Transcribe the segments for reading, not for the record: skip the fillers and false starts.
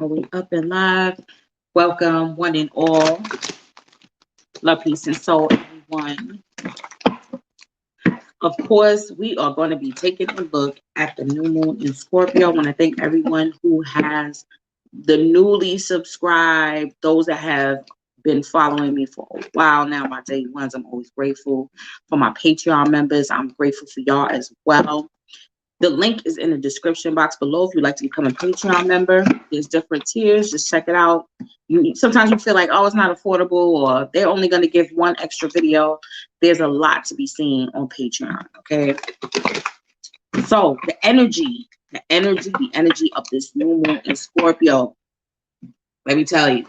Are we up and live? Welcome, one and all. Love, peace, and soul, everyone. Of course, we are going to be taking a look at the new moon in Scorpio. I want to thank everyone who has the newly subscribed, those that have been following me for a while now, my day ones. I'm always grateful for my Patreon members. I'm grateful for y'all as well. The link is in the description box below if you'd like to become a Patreon member. There's different tiers. Just check it out. Sometimes you feel like, oh, it's not affordable, or they're only going to give one extra video. There's a lot to be seen on Patreon, okay? So the energy of this new moon in Scorpio, let me tell you.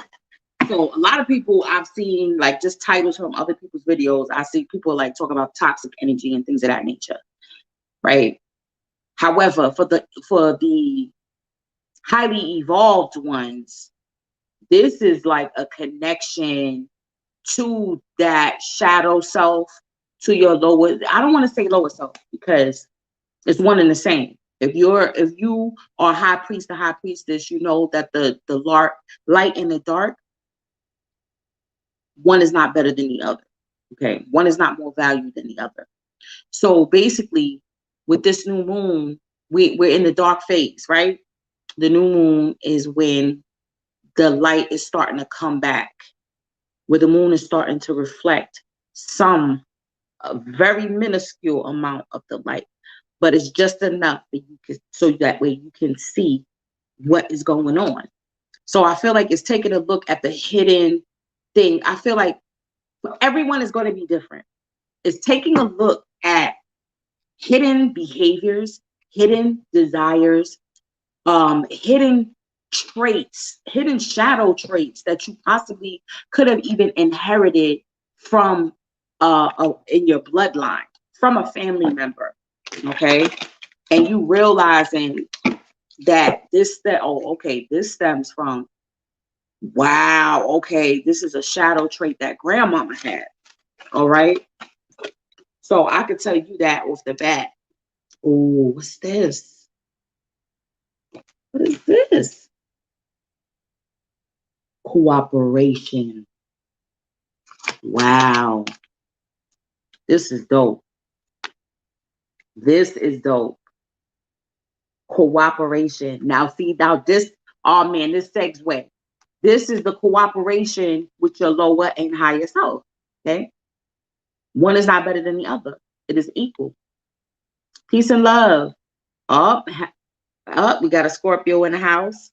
So a lot of people I've seen, like just titles from other people's videos, I see people like talk about toxic energy and things of that nature, right? However, for the highly evolved ones, this is like a connection to that shadow self, to your lower, I don't want to say lower self because it's one and the same. If you are high priest or high priestess, you know that the light and the dark, one is not better than the other. Okay, one is not more valued than the other. So basically, with this new moon, we're in the dark phase, right? The new moon is when the light is starting to come back, where the moon is starting to reflect a very minuscule amount of the light, but it's just enough that you can, so that way you can see what is going on. So I feel like it's taking a look at the hidden thing. I feel like everyone is going to be different. It's taking a look at hidden behaviors, hidden desires, hidden traits, hidden shadow traits that you possibly could have even inherited from in your bloodline, from a family member, okay? And you realizing that this stems from, wow, okay, this is a shadow trait that grandmama had, all right? So I could tell you that off the bat. Oh, what's this? What is this? Cooperation. Wow. This is dope. This is dope. Cooperation. Now this, oh man, this segue. This is the cooperation with your lower and higher self. Okay. One is not better than the other. It is equal. Peace and love. Up, we got a Scorpio in the house.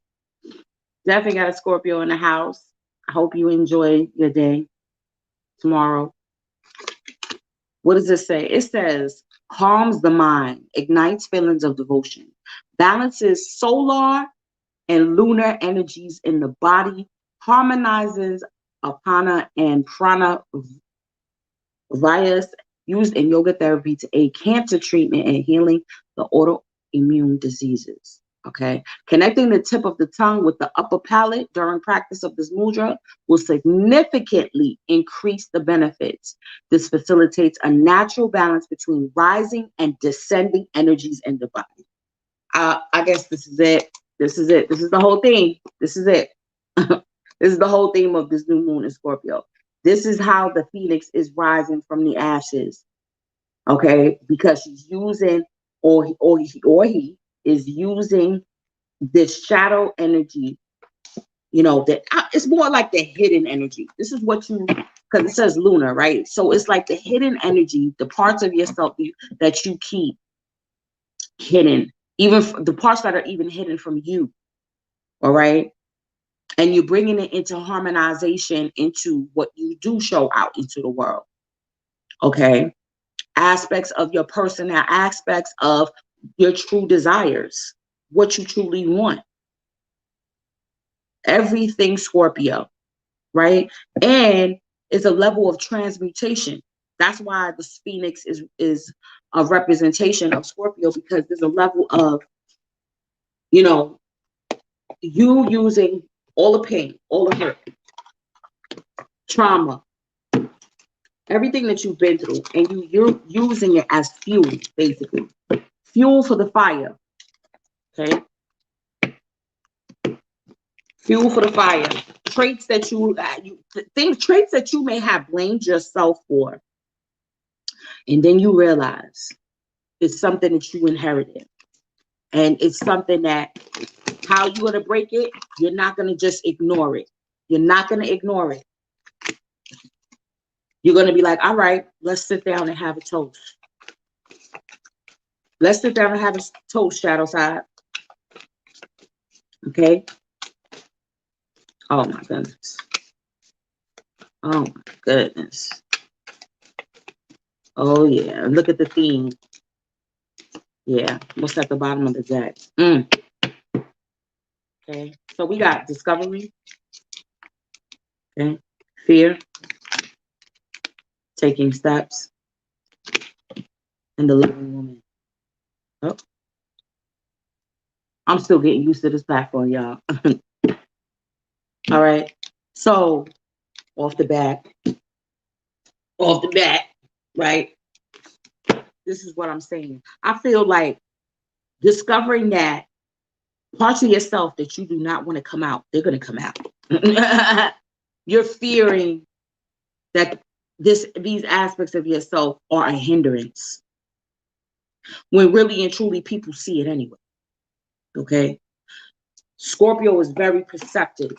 Definitely got a Scorpio in the house. I hope you enjoy your day tomorrow. What does it say? It says, calms the mind, ignites feelings of devotion, balances solar and lunar energies in the body, harmonizes apana and prana vayas used in yoga therapy to aid cancer treatment and healing the autoimmune diseases. Okay, connecting the tip of the tongue with the upper palate during practice of this mudra will significantly increase the benefits. This facilitates a natural balance between rising and descending energies in the body. I guess this is it. This is it. This is the whole thing. This is it. This is the whole theme of this new moon in Scorpio. This is how the phoenix is rising from the ashes. Okay, because she's using, or he is using this shadow energy, you know, that it's more like the hidden energy. This is what you, because it says lunar, right? So it's like the hidden energy, the parts of yourself that you keep hidden, even the parts that are even hidden from you. All right. And you're bringing it into harmonization into what you do show out into the world. Okay. Aspects of your person, aspects of your true desires, what you truly want. Everything Scorpio, right? And it's a level of transmutation. That's why the Phoenix is a representation of Scorpio, because there's a level of, you know, you using all the pain, all the hurt, trauma, everything that you've been through, and you're using it as fuel, basically. Fuel for the fire. Okay. Fuel for the fire. Traits that traits that you may have blamed yourself for, and then you realize it's something that you inherited, and it's something that how you gonna break it. You're not gonna just ignore it. You're not gonna ignore it. You're gonna be like, all right, let's sit down and have a toast. Let's sit down and have a toast, shadow side. Okay. Oh my goodness. Oh my goodness. Oh yeah. Look at the theme. Yeah. What's at the bottom of the deck? Okay. So we got discovery. Okay. Fear. Taking steps. And the living woman. Oh. I'm still getting used to this platform, y'all. All right. So off the bat, right? This is what I'm saying. I feel like discovering that parts of yourself that you do not want to come out, they're going to come out. You're fearing that these aspects of yourself are a hindrance, when really and truly people see it anyway. Okay. Scorpio is very perceptive,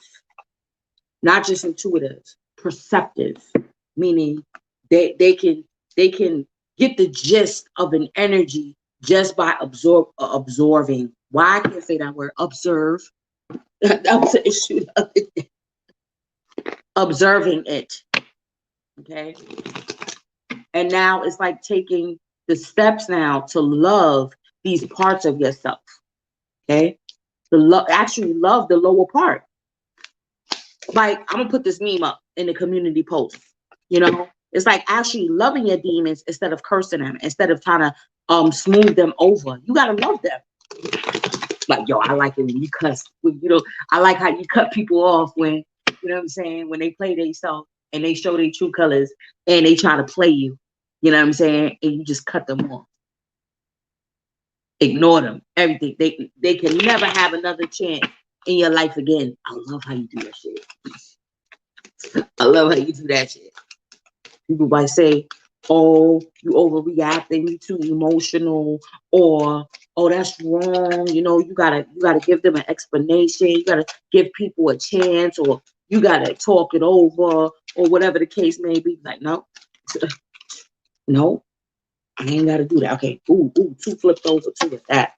not just intuitive, perceptive, meaning they can get the gist of an energy just by absorbing. Why I can't say that word? Observe. That was an issue. Observing it. Okay. And now it's like taking the steps now to love these parts of yourself. Okay. Actually love the lower part. Like, I'm gonna put this meme up in the community post. It's like actually loving your demons instead of cursing them, instead of trying to smooth them over. You gotta love them. Like, yo, I like it when you cuss. I like how you cut people off when, you know what I'm saying, when they play themselves and they show their true colors and they try to play you. You know what I'm saying? And you just cut them off. Ignore them. Everything. They can never have another chance in your life again. I love how you do that shit. I love how you do that shit. People might say, oh, you overreacting, you too emotional, or oh, that's wrong. You gotta give them an explanation. You gotta give people a chance, or you gotta talk it over, or whatever the case may be. Like, no, no, I ain't gotta do that. Okay, ooh, two flipped over, two with that.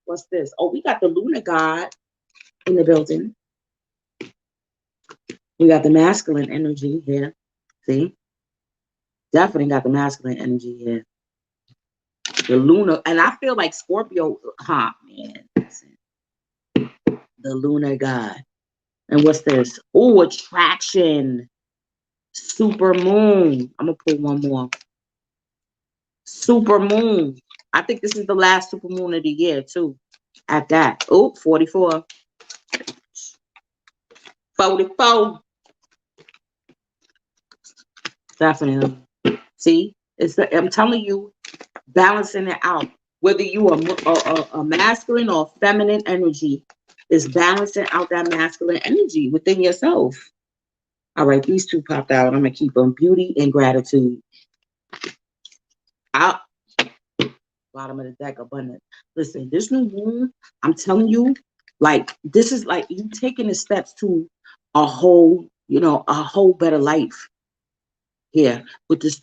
What's this? Oh, we got the lunar god in the building. We got the masculine energy here. See? Definitely got the masculine energy here. The lunar, and I feel like Scorpio, man. Listen. The lunar god. And what's this? Oh, attraction. Super moon. I'm going to pull one more. Super moon. I think this is the last super moon of the year, too. At that. Oh, 44. 44. Definitely. See? I'm telling you, balancing it out. Whether you are a masculine or feminine energy, is balancing out that masculine energy within yourself. All right, these two popped out. I'm going to keep them. Beauty and gratitude. Out. Bottom of the deck, abundance. Listen, this new moon, I'm telling you, like, this is like you taking the steps to a whole better life here with this.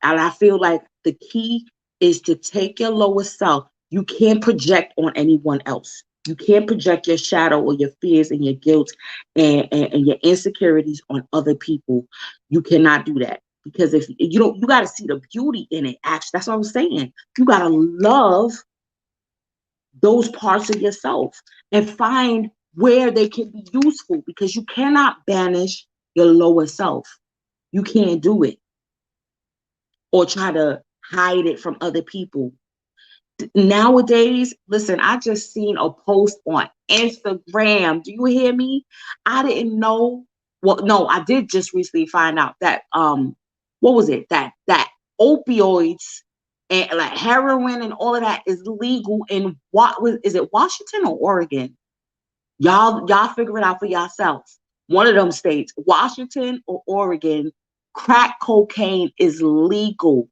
And I feel like the key is to take your lower self. You can't project on anyone else. You can't project your shadow or your fears and your guilt and your insecurities on other people. You cannot do that. Because if you got to see the beauty in it. Actually, that's what I'm saying. You got to love those parts of yourself and find where they can be useful, because you cannot banish your lower self. You can't do it or try to hide it from other people. Nowadays, listen, I just seen a post on Instagram. Do you hear me? I didn't know. Well, no, I did just recently find out that what was it? That opioids and like heroin and all of that is legal in is it Washington or Oregon? Y'all figure it out for yourselves. One of them states, Washington or Oregon, crack cocaine is legal.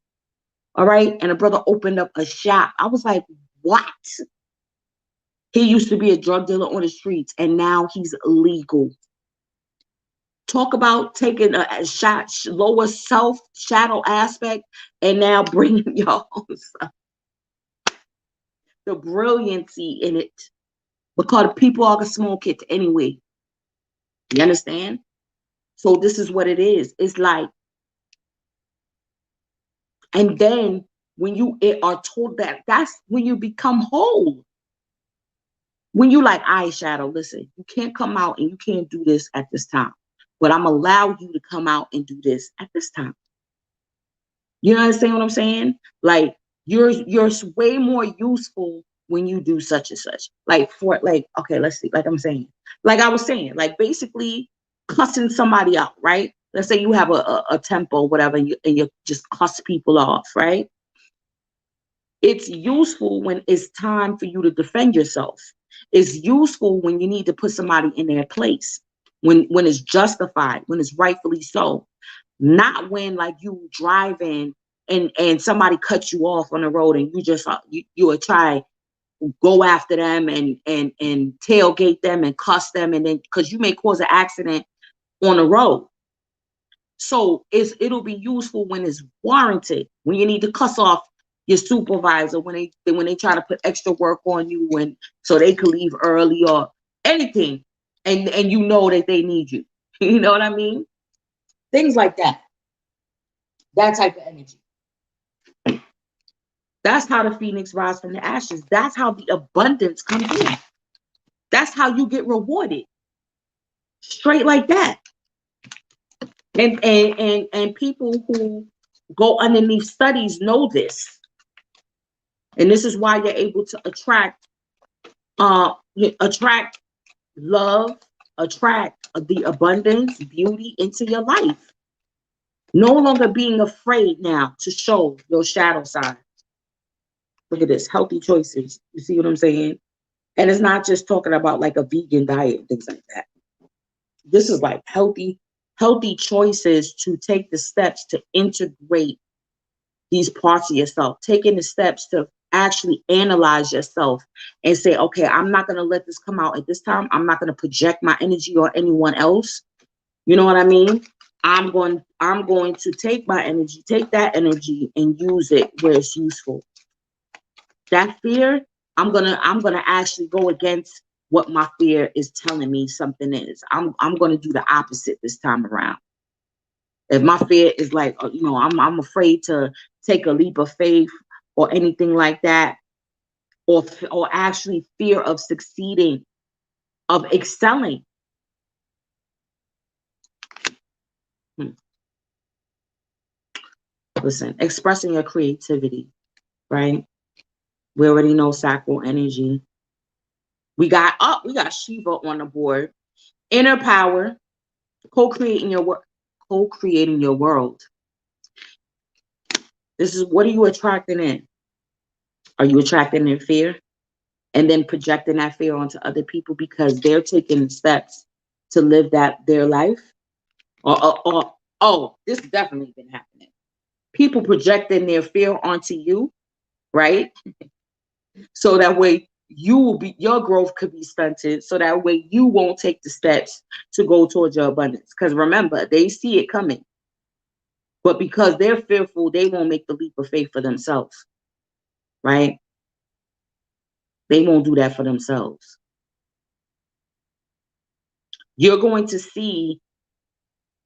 All right. And a brother opened up a shop. I was like, what? He used to be a drug dealer on the streets, and now he's legal. Talk about taking a shot, lower self shadow aspect, and now bringing y'all the brilliancy in it, because people are gonna smoke it anyway. You understand? So this is what it is. It's like, and then when you are told that, that's when you become whole. When you like, eyeshadow, listen, you can't come out and you can't do this at this time, but I'm allow you to come out and do this at this time. You understand what I'm saying? Like, you're way more useful when you do such and such. Like, for like, okay, let's see. Like I'm saying, like I was saying, like basically cussing somebody out, right? Let's say you have a temper or whatever, and you just cuss people off, right? It's useful when it's time for you to defend yourself. It's useful when you need to put somebody in their place, when it's justified, when it's rightfully so. Not when like you driving and somebody cuts you off on the road and you just you will try go after them and tailgate them and cuss them, and then because you may cause an accident on the road. So it'll be useful when it's warranted, when you need to cuss off your supervisor, when they try to put extra work on you, and so they could leave early or anything, and you know that they need you. You know what I mean? Things like that. That type of energy. That's how the phoenix rise from the ashes. That's how the abundance comes in. That's how you get rewarded. Straight like that. And people who go underneath studies know this. And this is why you're able to attract love, attract the abundance, beauty into your life. No longer being afraid now to show your shadow side. Look at this, healthy choices. You see what I'm saying? And it's not just talking about like a vegan diet and things like that. This is like healthy choices to take the steps to integrate these parts of yourself, taking the steps to actually analyze yourself and say, okay, I'm not going to let this come out at this time. I'm not going to project my energy on anyone else. You know what I mean? I'm going to take my energy, take that energy and use it where it's useful. That fear, I'm gonna actually go against what my fear is telling me something is. I'm gonna do the opposite this time around. If my fear is like, I'm afraid to take a leap of faith or anything like that, or actually fear of succeeding, of excelling. Listen, expressing your creativity, right? We already know sacral energy. We got Shiva on the board. Inner power, co-creating your world. This is, what are you attracting in? Are you attracting in fear and then projecting that fear onto other people because they're taking steps to live their life? Or this has definitely been happening. People projecting their fear onto you, right? So that way your growth could be stunted. So that way you won't take the steps to go towards your abundance. Because remember, they see it coming. But because they're fearful, they won't make the leap of faith for themselves, right? They won't do that for themselves. You're going to see,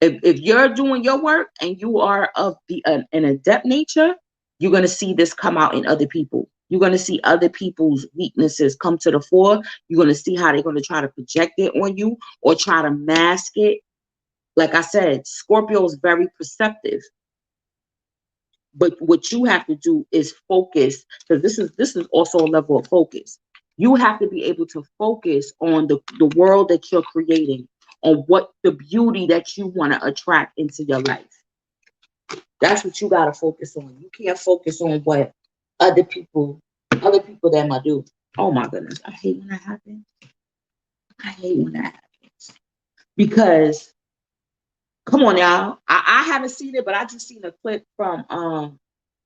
if you're doing your work and you are of an adept nature, you're going to see this come out in other people. You're going to see other people's weaknesses come to the fore. You're going to see how they're going to try to project it on you or try to mask it. Like I said, Scorpio is very perceptive. But what you have to do is focus, because this is also a level of focus. You have to be able to focus on the world that you're creating, on what the beauty that you want to attract into your life. That's what you got to focus on. You can't focus on what other people that might do. Oh my goodness, I hate when that happens. I hate when that happens. Because, come on, y'all. I haven't seen it, but I just seen a clip from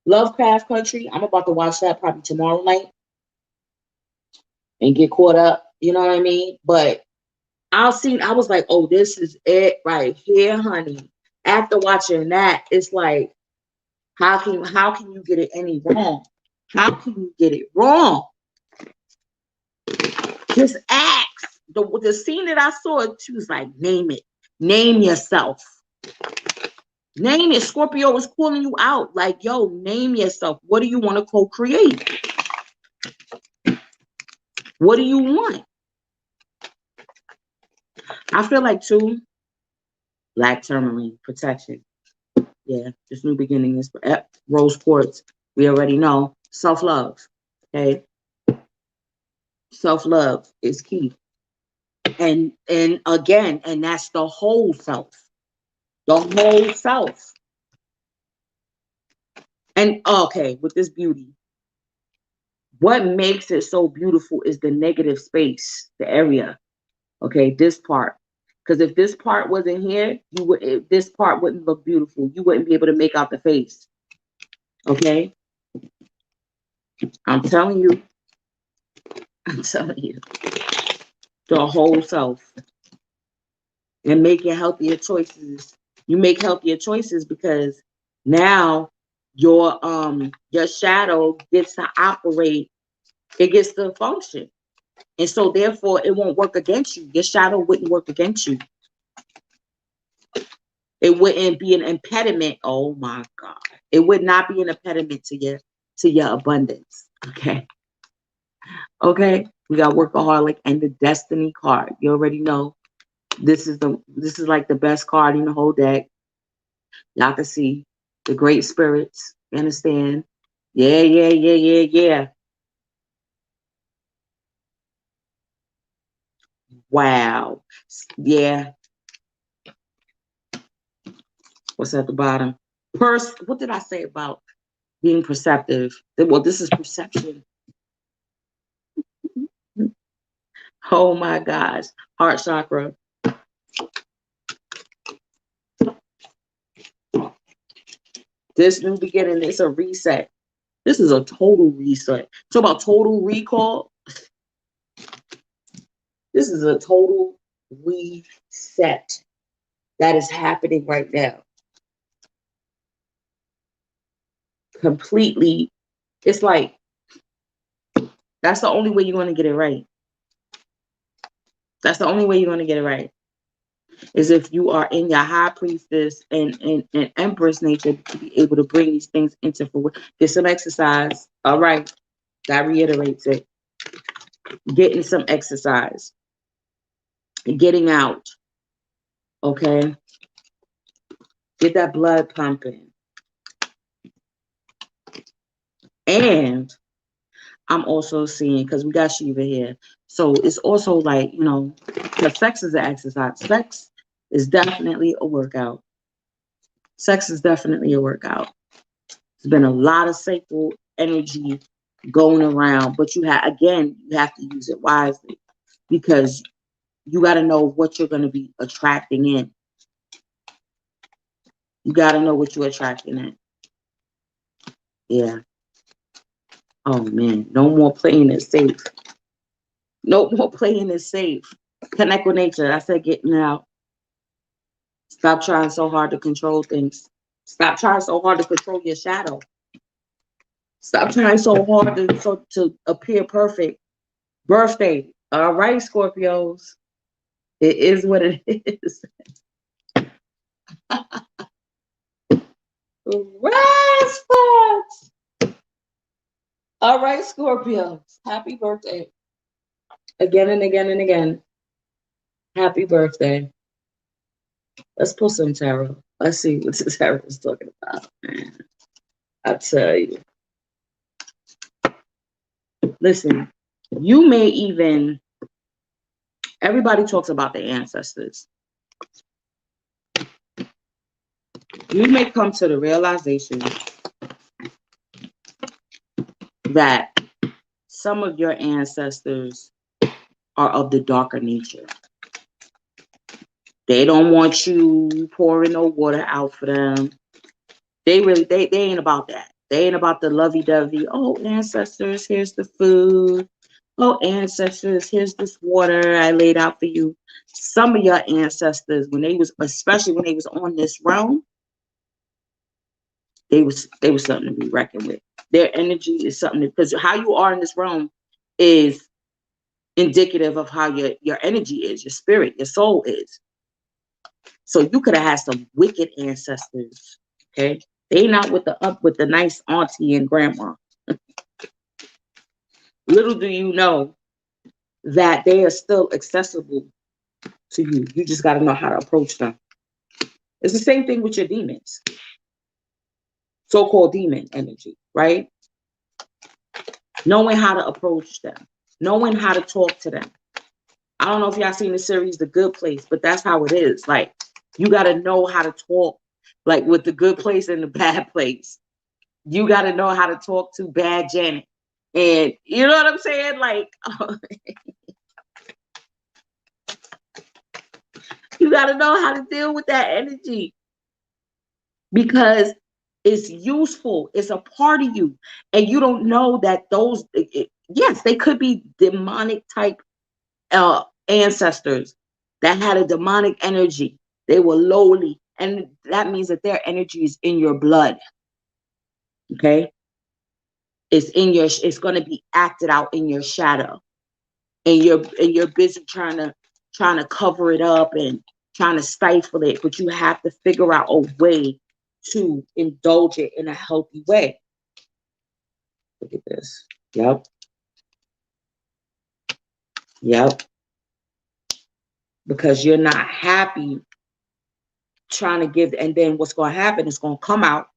Lovecraft Country. I'm about to watch that probably tomorrow night and get caught up. You know what I mean? But I was like, oh, this is it right here, honey. After watching that, it's like, how can you get it any wrong? How can you get it wrong? Just ask. The scene that I saw, she was like, name it. Name yourself. Name it. Scorpio is calling you out. Like, yo, name yourself. What do you want to co-create? What do you want? I feel like, too, black tourmaline, protection. Yeah, this new beginning is rose quartz. We already know. Self-love. Okay. Self-love is key. And again, and that's the whole self. The whole self. And okay, with this beauty, what makes it so beautiful is the negative space, the area. Okay, this part. Because if this part wasn't here, this part wouldn't look beautiful. You wouldn't be able to make out the face. Okay? I'm telling you. I'm telling you. The whole self. And making healthier choices. You make healthier choices because now your shadow gets to operate. It gets to function. And so therefore it won't work against you. Your shadow wouldn't work against you. It wouldn't be an impediment. Oh my God. It would not be an impediment to your abundance. Okay. Okay. We got workaholic and the destiny card. You already know this is like the best card in the whole deck. Y'all can see the great spirits. You understand? Yeah. Wow. Yeah. What's at the bottom? What did I say about being perceptive? Well, this is perception. Oh my gosh. Heart chakra. This new beginning is a reset. This is a total reset. Talk about total recall. This is a total reset that is happening right now. Completely. It's like, that's the only way you're going to get it right. That's the only way you're going to get it right. Is if you are in your high priestess and empress nature to be able to bring these things into fruition. Get some exercise. All right. That reiterates it. Getting some exercise. Getting out. Okay. Get that blood pumping. And I'm also seeing, because we got Shiva here. So it's also like, because sex is an exercise. Sex is definitely a workout. Sex is definitely a workout. There's been a lot of sacral energy going around, but you have to use it wisely because you got to know what you're going to be attracting in. You got to know what you're attracting in. Yeah. Oh man, no more playing it safe. No more playing it safe. Connect with nature. I said getting out. Stop trying so hard to control things. Stop trying so hard to control your shadow. Stop trying so hard to appear perfect. Birthday. All right, Scorpios. It is what it is. Response. All right, Scorpios. Happy birthday. Again and again and again. Happy birthday. Let's pull some tarot. Let's see what the tarot is talking about, man. I tell you. Listen, you may even, everybody talks about the ancestors. You may come to the realization that some of your ancestors are of the darker nature. They don't want you pouring no water out for them. They ain't about that. They ain't about the lovey-dovey. Oh, ancestors, here's the food. Oh, ancestors, here's this water I laid out for you. Some of your ancestors, especially when they was on this realm, they was something to be reckoned with. Their energy is something, because how you are in this realm is indicative of how your energy is, your spirit, your soul is. So you could have had some wicked ancestors, okay? They not with the nice auntie and grandma. Little do you know that they are still accessible to you. You just got to know how to approach them. It's the same thing with your demons, so-called demon energy, right? Knowing how to approach them, knowing how to talk to them. I don't know if y'all seen the series The Good Place, but that's how it is. Like, you got to know how to talk, like with the good place and the bad place. You got to know how to talk to bad Janet. And you know what I'm saying? Like, you got to know how to deal with that energy, because it's useful. It's a part of you. And you don't know that yes, they could be demonic type ancestors that had a demonic energy. They were lowly. And that means that their energy is in your blood. Okay? It's going to be acted out in your shadow. And you're busy trying to cover it up and trying to stifle it, but you have to figure out a way to indulge it in a healthy way. Look at this. Yep. Because you're not happy trying to give, and then what's going to happen is going to come out.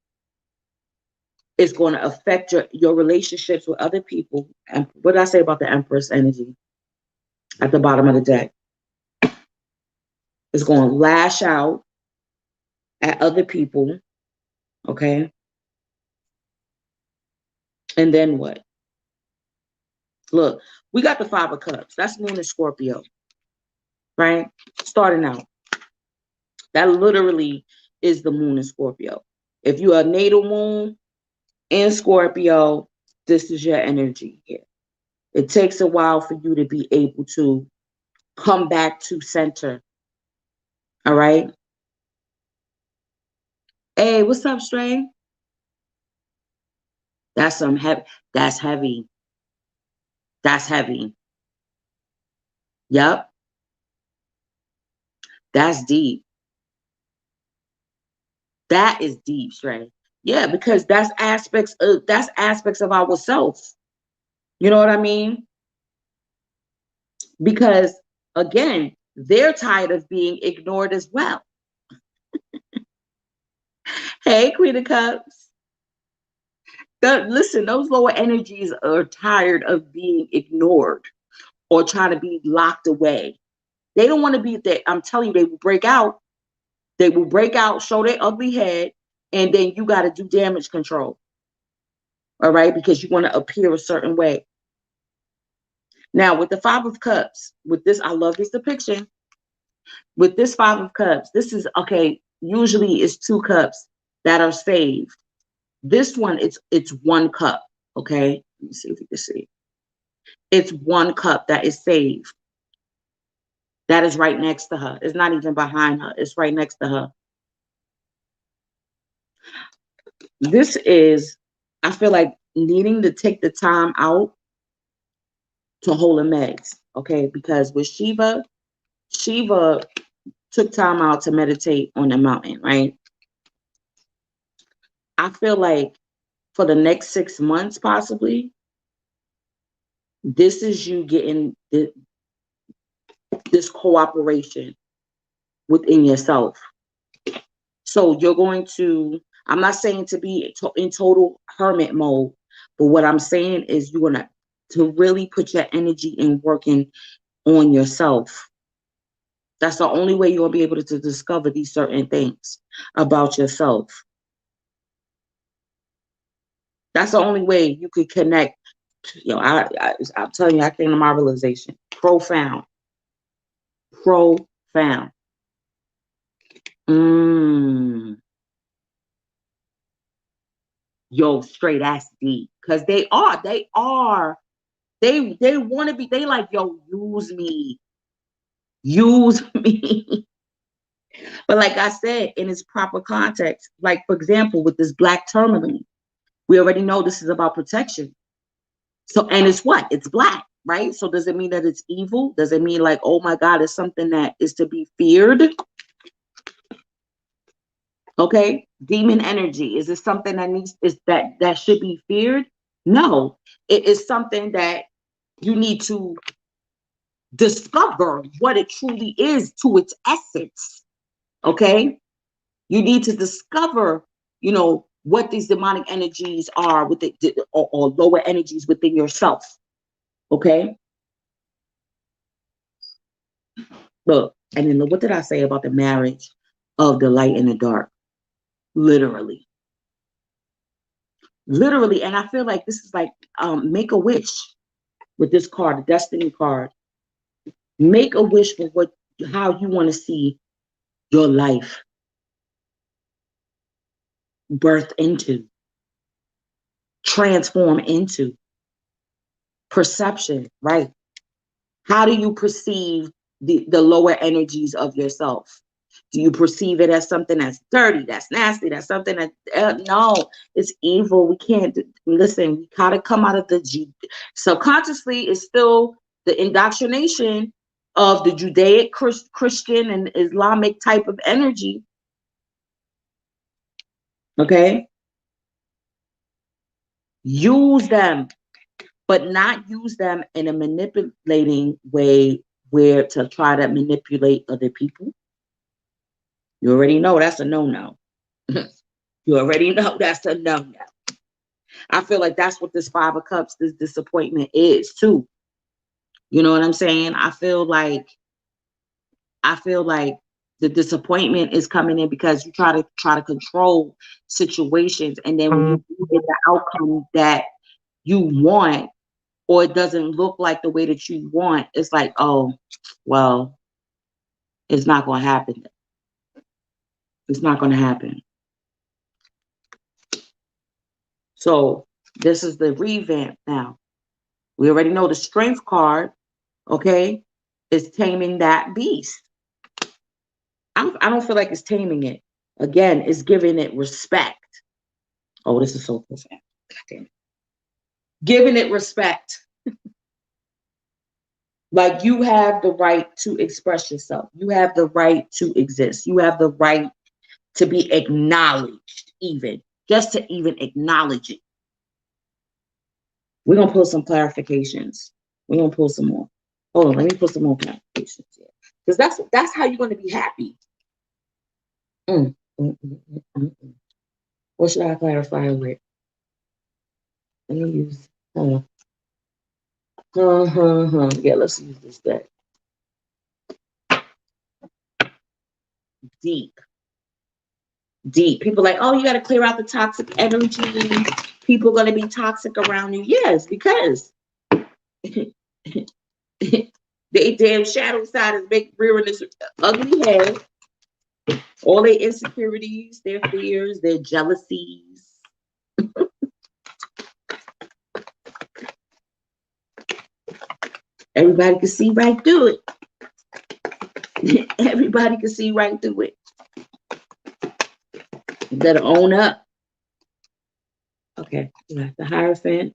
It's going to affect your relationships with other people. And what did I say about the Empress energy at the bottom of the deck? It's going to lash out at other people. Okay. And then what? Look, we got the Five of Cups. That's Moon in Scorpio. Right? Starting out. That literally is the Moon in Scorpio. If you're a natal moon in Scorpio, this is your energy here. It takes a while for you to be able to come back to center. All right? Hey, what's up, Stray? That's some heavy. That's heavy. That's heavy. Yep. That's deep. That is deep, Stray. Yeah, because that's aspects of ourselves. You know what I mean? Because again, they're tired of being ignored as well. Hey, Queen of Cups. Listen, those lower energies are tired of being ignored or trying to be locked away. They don't want to be there. I'm telling you, they will break out. They will break out, show their ugly head, and then you got to do damage control. All right? Because you want to appear a certain way. Now, with the Five of Cups, with this, I love this depiction. With this Five of Cups, this is, okay, usually it's two cups that are saved. This one, it's one cup, okay? Let me see if you can see. It's one cup that is saved. That is right next to her. It's not even behind her. It's right next to her. This is, I feel like, needing to take the time out to hold a meds, okay? Because with Shiva took time out to meditate on the mountain, right? I feel like for the next 6 months, possibly, this is you getting this cooperation within yourself. So you're going to, I'm not saying to be in total hermit mode, but what I'm saying is you're going to really put your energy in working on yourself. That's the only way you'll be able to discover these certain things about yourself. That's the only way you could connect. You know, I'm telling you, I came to my realization. Profound. Profound. Yo, straight ass deep. Because they want to be, they like, yo, use me. Use me. But like I said, in its proper context, like for example, with this black tourmaline, we already know this is about protection. So, and it's what? It's black, right? So does it mean that it's evil? Does it mean like, oh my God, it's something that is to be feared? Okay, demon energy. Is it something that should be feared? No, it is something that you need to discover what it truly is to its essence. Okay, you need to discover, what these demonic energies are with or lower energies within yourself. Okay, look, and then what did I say about the marriage of the light and the dark? Literally. And I feel like this is like make a wish with this card, the destiny card. Make a wish for how you want to see your life birth into, transform into. Perception, right? How do you perceive the lower energies of yourself? Do you perceive it as something that's dirty, that's nasty, that's something that, no, it's evil. We can't, listen, we gotta come out of subconsciously, it's still the indoctrination of the Judaic, Christian, and Islamic type of energy. Okay? Use them, but not use them in a manipulating way where to try to manipulate other people. You already know that's a no-no. You already know that's a no-no. I feel like that's what this Five of Cups, this disappointment is too. You know what I'm saying? I feel like the disappointment is coming in because you try to control situations, and then when you get the outcome that you want, or it doesn't look like the way that you want, it's like, oh, well, it's not going to happen. It's not going to happen. So this is the revamp now. We already know the strength card, okay, is taming that beast. I don't feel like it's taming it. Again, it's giving it respect. Oh, this is so profound. God damn it. Giving it respect. Like you have the right to express yourself. You have the right to exist. You have the right to be acknowledged, even just to even acknowledge it. We're gonna pull some clarifications. We're gonna pull some more. Hold on, let me put some more clarifications here, because that's how you're gonna be happy. What should I clarify with? Let me use. Yeah, let's use this deck. Deep. People like, oh, you got to clear out the toxic energy. People are going to be toxic around you. Yes, because they damn shadow side is rearing this ugly head. All their insecurities, their fears, their jealousies. Everybody can see right through it. Everybody can see right through it. You better own up. Okay, we got the Hierophant,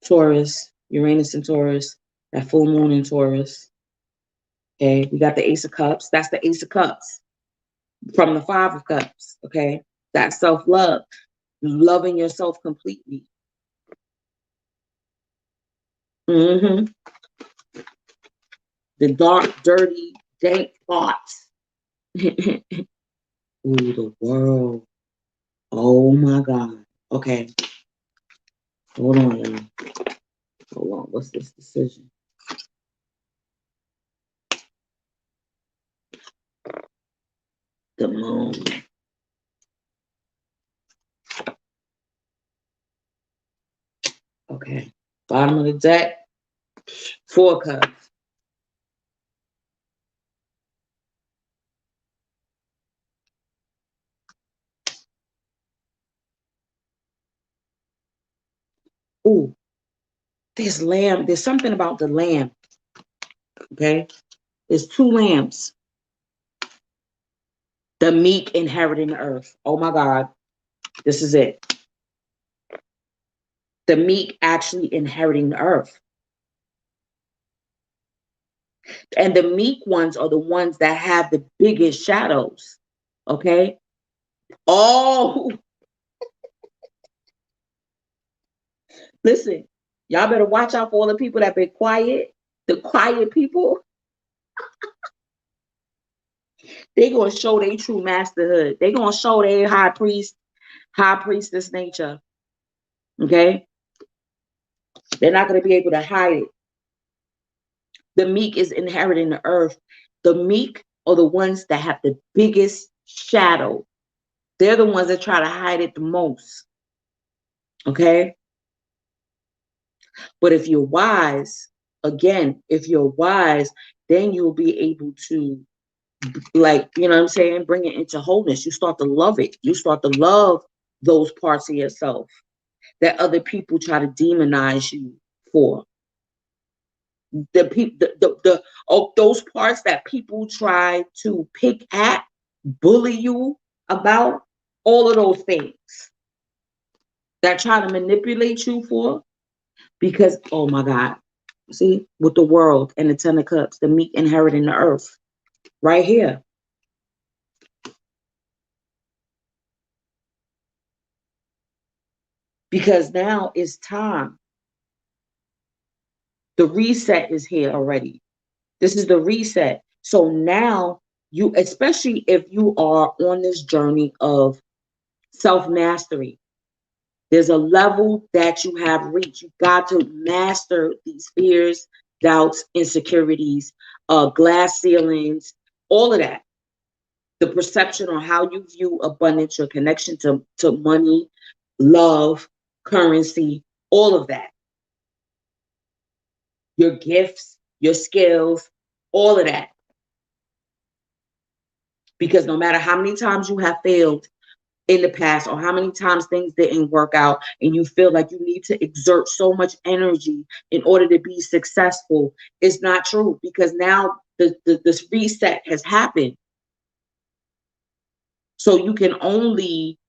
Taurus, Uranus and Taurus, that full moon in Taurus. Okay, we got the Ace of Cups. That's the Ace of Cups from the Five of Cups. Okay, that's self-love, loving yourself completely. The dark, dirty, dank thoughts. Ooh, the world. Oh my God. Okay. Hold on, y'all. Hold on. What's this decision? The moon. Okay. Bottom of the deck. Four Cups. Ooh, this lamb, there's something about the lamb. Okay. There's two lambs. The meek inheriting the earth. Oh my God. This is it. The meek actually inheriting the earth. And the meek ones are the ones that have the biggest shadows. Okay. Oh, listen, y'all better watch out for all the people that been quiet. The quiet people, they gonna show their true masterhood. They gonna show their high priestess nature. Okay. They're not gonna be able to hide it. The meek is inheriting the earth. The meek are the ones that have the biggest shadow. They're the ones that try to hide it the most. Okay. But if you're wise, again, if you're wise, then you'll be able to, like, you know what I'm saying, bring it into wholeness. You start to love it. You start to love those parts of yourself that other people try to demonize you for. The people, those parts that people try to pick at, bully you about, all of those things that try to manipulate you for, because, oh my God, see, with the world and the 10 of cups, the meek inheriting the earth, right here. Because now it's time. The reset is here already. This is the reset. So now you, especially if you are on this journey of self-mastery, there's a level that you have reached. You've got to master these fears, doubts, insecurities, glass ceilings, all of that. The perception on how you view abundance, your connection to money, love, currency, all of that. Your gifts, your skills, all of that. Because no matter how many times you have failed in the past or how many times things didn't work out and you feel like you need to exert so much energy in order to be successful, it's not true, because now this reset has happened. So you can only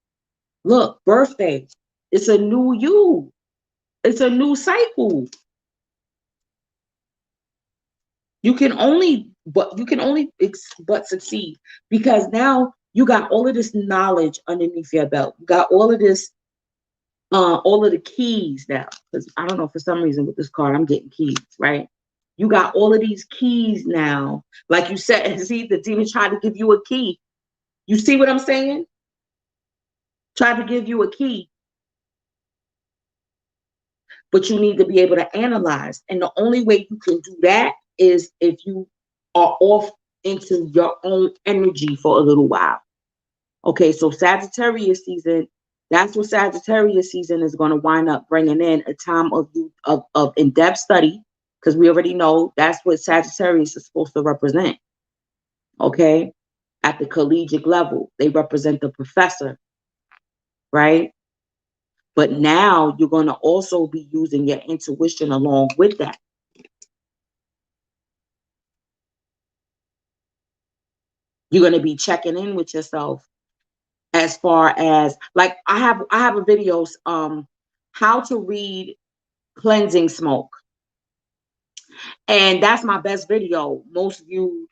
look, birthday, it's a new you. It's a new cycle. You can only but succeed, because now you got all of this knowledge underneath your belt. You got all of this, all of the keys now. Because I don't know, for some reason with this card, I'm getting keys, right? You got all of these keys now. Like you said, see, the demon tried to give you a key. You see what I'm saying? Tried to give you a key. But you need to be able to analyze. And the only way you can do that is if you are off into your own energy for a little while. Okay, so Sagittarius season, that's what Sagittarius season is going to wind up bringing in, a time of in-depth study, because we already know that's what Sagittarius is supposed to represent. Okay, at the collegiate level, they represent the professor, right? But now you're going to also be using your intuition along with that. You're going to be checking in with yourself, as far as, like, I have a video, how to read cleansing smoke. And that's my best video, most viewed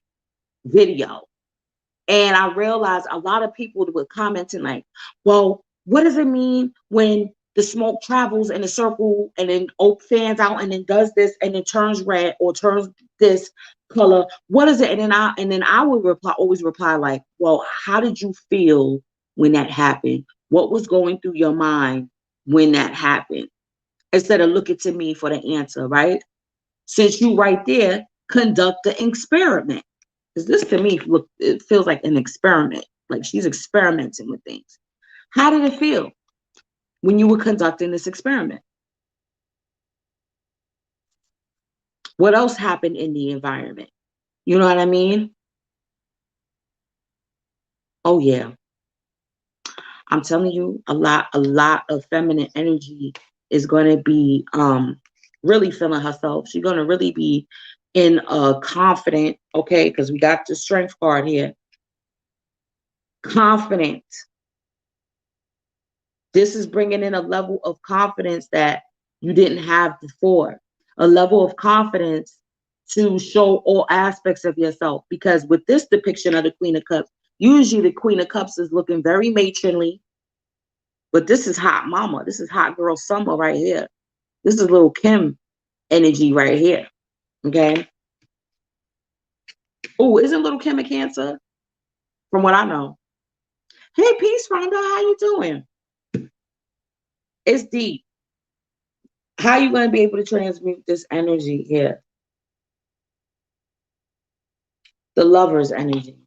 video. And I realized a lot of people were commenting like, well, what does it mean when the smoke travels in a circle and then fans out and then does this and then turns red or turns this color? What is it? And then I would always reply like, well, how did you feel when that happened? What was going through your mind when that happened? Instead of looking to me for the answer, right? Since you right there, conduct the experiment. Because this to me, look, it feels like an experiment. Like she's experimenting with things. How did it feel when you were conducting this experiment? What else happened in the environment? You know what I mean? Oh yeah. I'm telling you, a lot of feminine energy is going to be really feeling herself. She's going to really be in a confident, okay, because we got the strength card here. Confident. This is bringing in a level of confidence that you didn't have before. A level of confidence to show all aspects of yourself. Because with this depiction of the Queen of Cups, usually the Queen of Cups is looking very matronly. But this is hot mama. This is hot girl summer right here. This is little Kim energy right here. Okay. Oh, isn't little Kim a Cancer? From what I know. Hey, peace, Rhonda. How you doing? It's deep. How are you going to be able to transmute this energy here? The Lover's energy.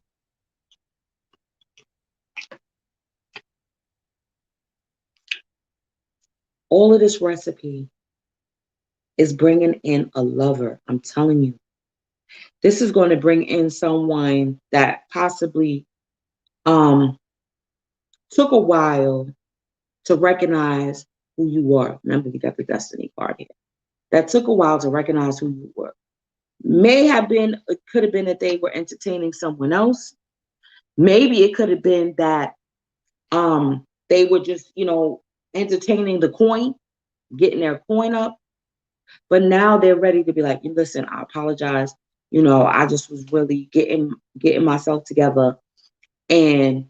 All of this recipe is bringing in a lover. I'm telling you. This is going to bring in someone that possibly took a while to recognize who you are. Remember, we got the Destiny card here. That took a while to recognize who you were. May have been, it could have been that they were entertaining someone else. Maybe it could have been that they were just, entertaining the coin, getting their coin up. But now they're ready to be like, listen, I apologize. I just was really getting myself together. And,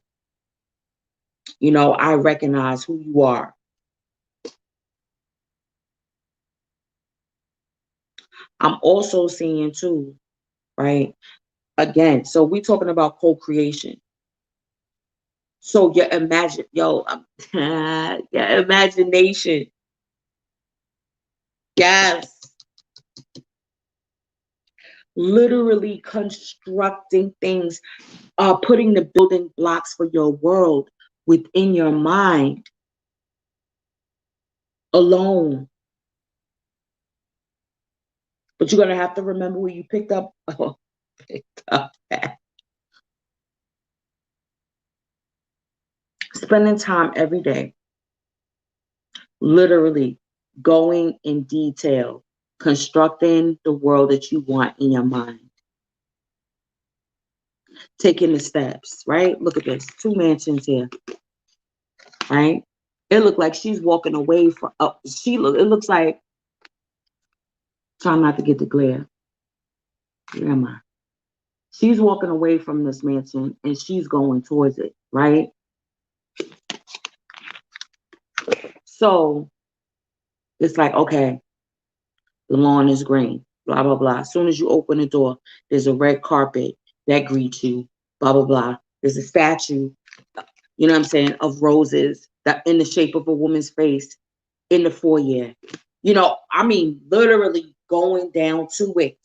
I recognize who you are. I'm also seeing too, right? Again, so we're talking about co-creation. So your imagination. Yes. Literally constructing things, putting the building blocks for your world within your mind alone. But you're going to have to remember where you picked up that. Spending time every day, literally going in detail, constructing the world that you want in your mind. Taking the steps, right? Look at this. 2 mansions here, right? It looked like she's walking away from, it looks like, trying not to get the glare. Where am I? She's walking away from this mansion and she's going towards it, right? So it's like, okay, the lawn is green, blah, blah, blah. As soon as you open the door, there's a red carpet that greets you, blah, blah, blah. There's a statue, you know what I'm saying, of roses that in the shape of a woman's face in the foyer. Literally going down to it.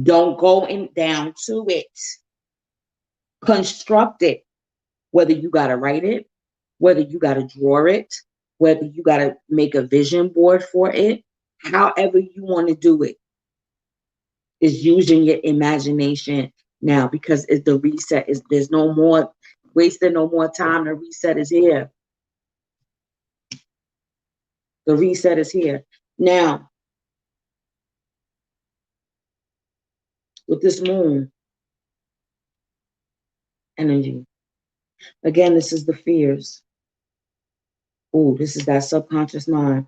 Don't go down to it. Construct it. Whether you got to write it, whether you got to draw it, whether you got to make a vision board for it, however you want to do it, is using your imagination now, because it's the reset. There's no more wasting no more time. The reset is here. The reset is here. Now, with this moon energy, again, this is the fears. Oh, this is that subconscious mind.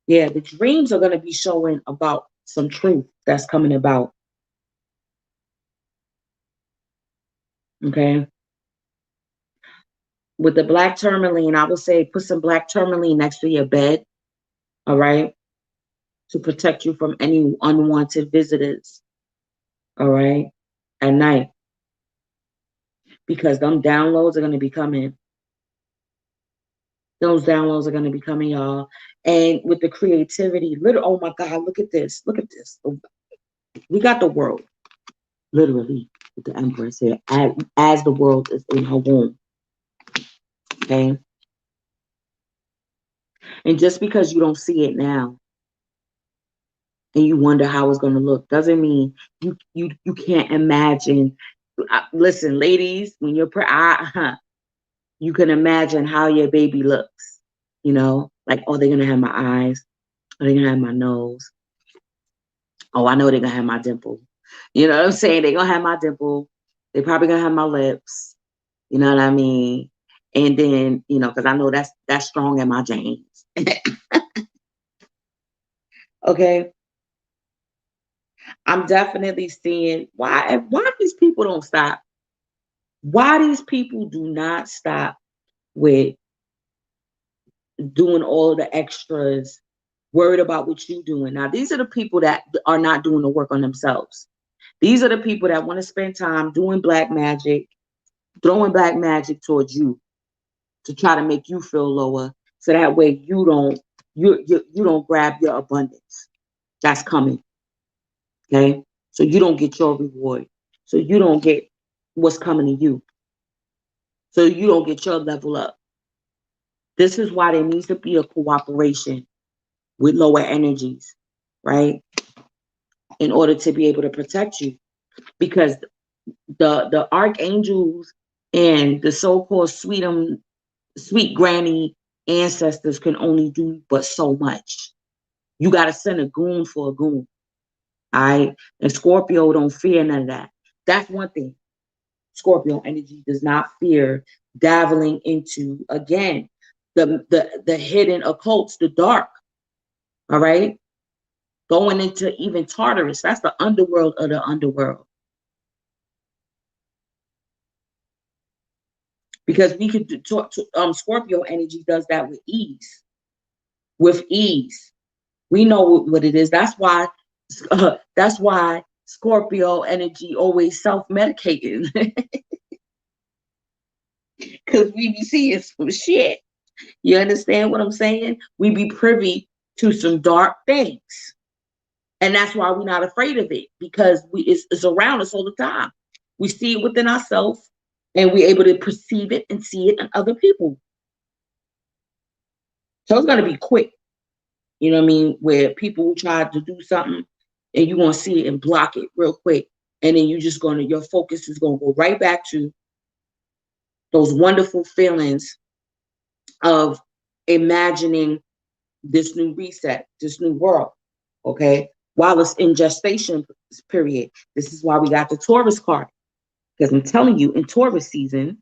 Yeah, the dreams are going to be showing about some truth that's coming about. Okay. With the black tourmaline, I would say put some black tourmaline next to your bed. All right. To protect you from any unwanted visitors. All right. At night. Because them downloads are going to be coming. Those downloads are going to be coming, y'all. And with the creativity, oh my God, look at this. Look at this. We got the world. Literally, with the Empress here, as the world is in her womb. Okay. And just because you don't see it now and you wonder how it's going to look doesn't mean you can't imagine. Listen, ladies, when you're you can imagine how your baby looks. You know, like, oh, they're gonna have my eyes, or they're gonna have my nose. Oh, I know they're gonna have my dimple. You know what I'm saying? They're gonna have my dimple. They're probably gonna have my lips. You know what I mean? And then, you know, because I know that's strong in my genes. Okay. I'm definitely seeing why these people don't stop. Why these people do not stop with doing all the extras, worried about what you're doing. Now, these are the people that are not doing the work on themselves. These are the people that want to spend time doing black magic, throwing black magic towards you to try to make you feel lower, so that way you don't grab your abundance that's coming. Okay, so you don't get your reward, so you don't get what's coming to you, so you don't get your level up. This is why there needs to be a cooperation with lower energies, right? In order to be able to protect you, because the archangels and the so-called sweet granny ancestors can only do but so much. You got to send a goon for a goon. All right. And Scorpio don't fear none of that. That's one thing. Scorpio energy does not fear dabbling into, again, the hidden occults, the dark. All right. Going into even Tartarus. That's the underworld of the underworld. Because we could Scorpio energy does that with ease. With ease. We know what it is. That's why Scorpio energy always self-medicating. Because we be seeing some shit. You understand what I'm saying? We be privy to some dark things. And that's why we're not afraid of it, because it's around us all the time. We see it within ourselves, and we're able to perceive it and see it in other people. So it's going to be quick. You know what I mean? Where people try to do something and you're going to see it and block it real quick. And then your focus is going to go right back to those wonderful feelings of imagining this new reset, this new world. Okay. While it's in gestation period. This is why we got the Taurus card. Because I'm telling you, in Taurus season,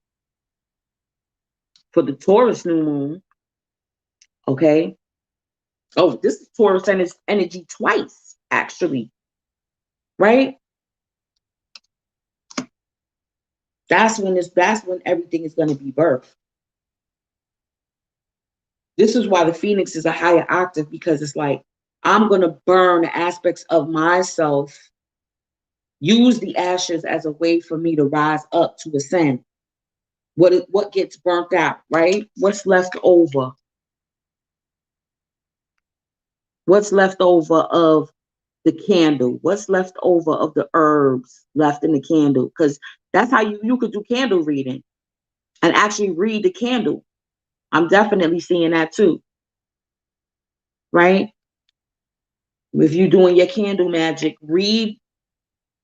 for the Taurus new moon, okay. Oh, this is Taurus energy twice, actually. Right? That's when everything is going to be birthed. This is why the Phoenix is a higher octave, because it's like, I'm going to burn aspects of myself, use the ashes as a way for me to rise up to ascend. What gets burnt out, right? What's left over? What's left over of the candle? What's left over of the herbs left in the candle? Because that's how you could do candle reading and actually read the candle. I'm definitely seeing that too. Right? If you're doing your candle magic, read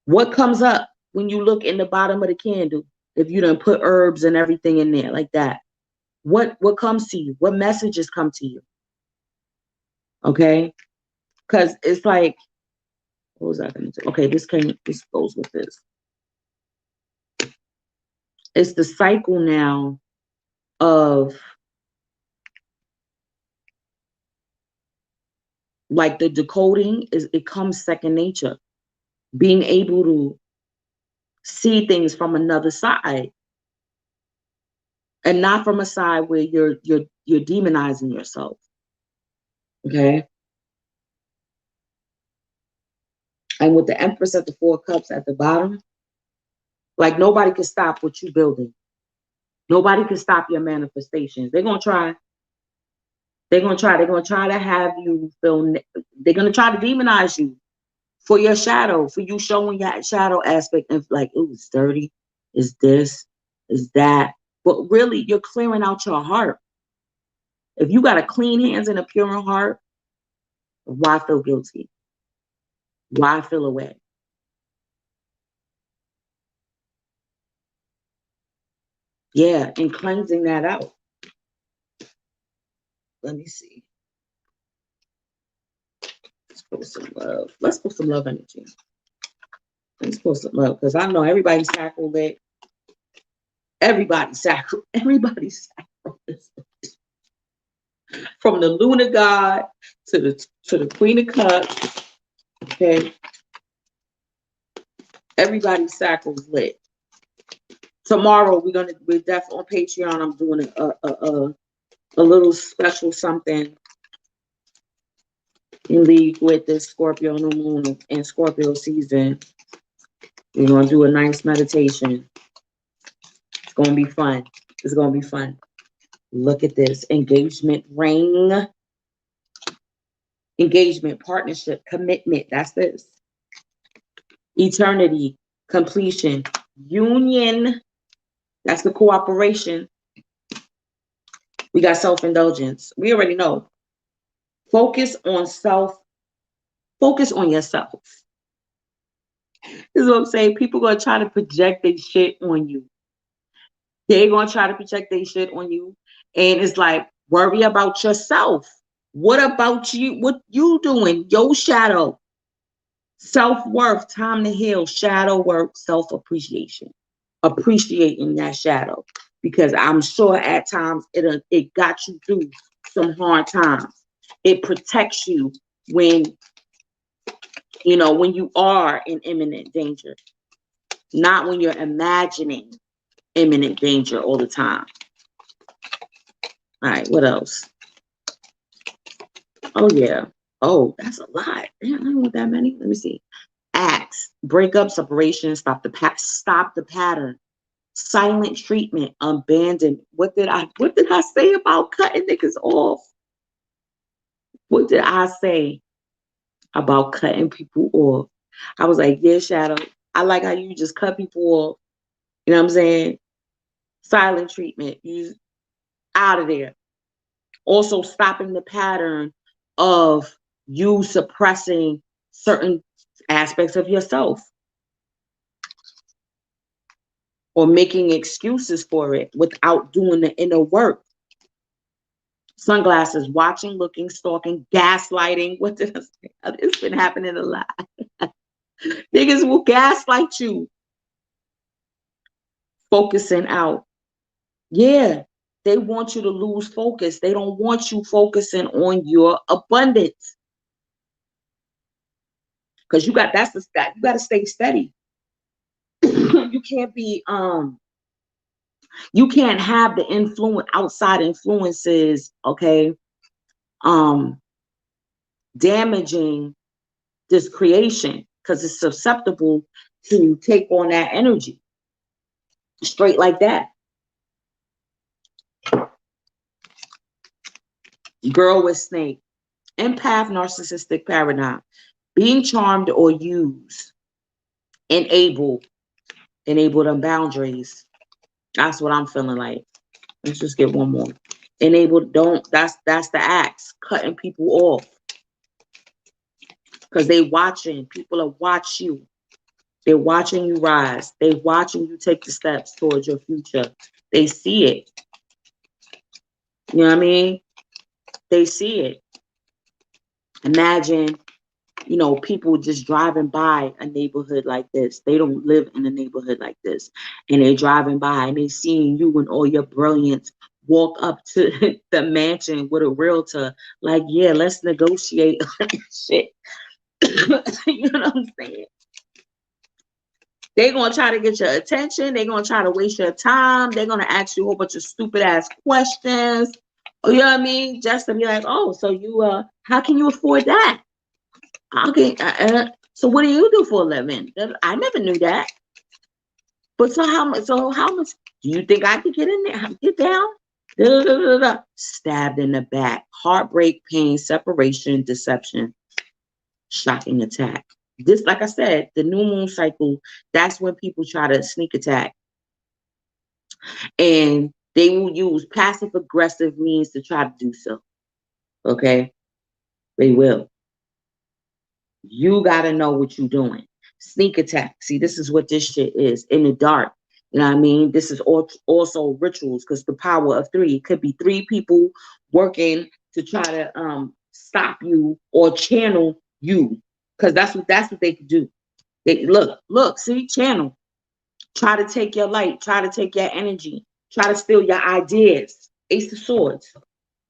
what comes up when you look in the bottom of the candle. If you don't put herbs and everything in there like that, what comes to you? What messages come to you? Okay, because it's like, what was I going to do? Okay, this goes with this. It's the cycle now of like the decoding it comes second nature. Being able to see things from another side, and not from a side where you're demonizing yourself. Okay. And with the Empress at the Four Cups at the bottom, like nobody can stop what you're building. Nobody can stop your manifestations. They're gonna try. They're gonna try. They're gonna try to have you feel. They're gonna try to demonize you for your shadow, for you showing that shadow aspect of like, oh, it's dirty, is this, is that. But really, you're clearing out your heart. If you got a clean hands and a pure heart, why feel guilty? Why feel away? Yeah, and cleansing that out. Let me see. Let's post some love. Let's post some love energy. Let's post some love because I know everybody's sacral lit. Everybody's sacral. Everybody's sacral. From the lunar god to the Queen of Cups. Okay. Everybody's sacral is lit. Tomorrow we're definitely on Patreon. I'm doing a little special something in league with this Scorpio new moon and Scorpio season. We're gonna do a nice meditation. It's gonna be fun. It's gonna be fun. Look at this engagement ring, engagement, partnership, commitment. That's this. Eternity, completion, union. That's the cooperation. We got self-indulgence. We already know. Focus on self. Focus on yourself. This is what I'm saying. People gonna try to project their shit on you. They're gonna try to project their shit on you. And it's like, worry about yourself. What about you? What you doing? Your shadow. Self-worth, time to heal, shadow work, self-appreciation. Appreciating that shadow. Because I'm sure at times it got you through some hard times. It protects you when you are in imminent danger. Not when you're imagining imminent danger all the time. All right, what else? Oh, yeah. Oh, that's a lot. Damn, I don't want that many. Let me see. Acts, breakup, separation, stop the pattern. Silent treatment, abandon. What did I say about cutting niggas off? What did I say about cutting people off? I was like, yeah, Shadow. I like how you just cut people off. You know what I'm saying? Silent treatment. You out of there. Also stopping the pattern of you suppressing certain aspects of yourself or making excuses for it without doing the inner work. Sunglasses, watching, looking, stalking, gaslighting. What did I say? It's been happening a lot. Niggas will gaslight you. Focusing out. Yeah, they want you to lose focus. They don't want you focusing on your abundance. Because you got to stay steady. You can't be you can't have the outside influences, okay, damaging this creation because it's susceptible to take on that energy. Straight like that. Girl with snake. Empath, narcissistic paradigm. Being charmed or used. Enable them boundaries. That's what I'm feeling like. Let's just get one more. That's the acts. Cutting people off. Because they watching. People are watching you. They're watching you rise. They're watching you take the steps towards your future. They see it. You know what I mean? They see it. Imagine, people just driving by a neighborhood like this. They don't live in a neighborhood like this. And they're driving by and they seeing you and all your brilliance walk up to the mansion with a realtor. Like, yeah, let's negotiate shit. You know what I'm saying? They're going to try to get your attention. They're going to try to waste your time. They're going to ask you a whole bunch of stupid ass questions. You know what I mean? Just to be like, oh, so you, how can you afford that? Okay, so what do you do for a living? I never knew that. But so how much do you think I could get in there? Get down? Da, da, da, da. Stabbed in the back. Heartbreak, pain, separation, deception, shocking attack. This, like I said, the new moon cycle, that's when people try to sneak attack. And they will use passive aggressive means to try to do so. Okay? They will. You got to know what you're doing. Sneak attack. See, this is what this shit is. In the dark. You know what I mean? This is also rituals because the power of 3. It could be 3 people working to try to stop you or channel you, because that's what they could do. They look, see, channel, try to take your light, try to take your energy, try to steal your ideas. Ace of Swords,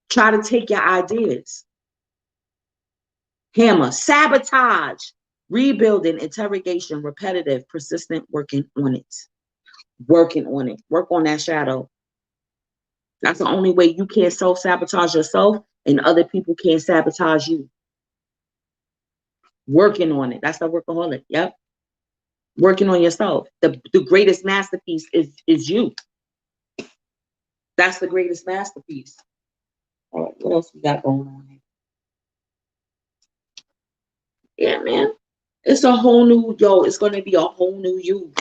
try to take your ideas. Hammer, sabotage, rebuilding, interrogation, repetitive, persistent, working on it. Working on it. Work on that shadow. That's the only way you can't self-sabotage yourself and other people can't sabotage you. Working on it. That's the workaholic. Yep. Working on yourself. The greatest masterpiece is you. That's the greatest masterpiece. All right, what else we got going on here? Yeah, man. It's a whole new, it's going to be a whole new you.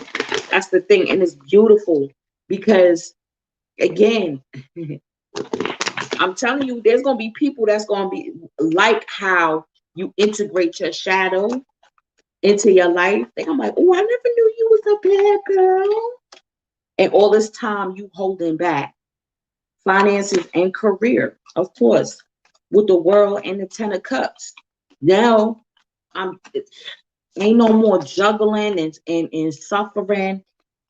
That's the thing. And it's beautiful because, again, I'm telling you, there's going to be people that's going to be like how you integrate your shadow into your life. They're going to be like, oh, I never knew you was a bad girl. And all this time you holding back finances and career, of course, with the world and the 10 of cups. Now, ain't no more juggling and suffering,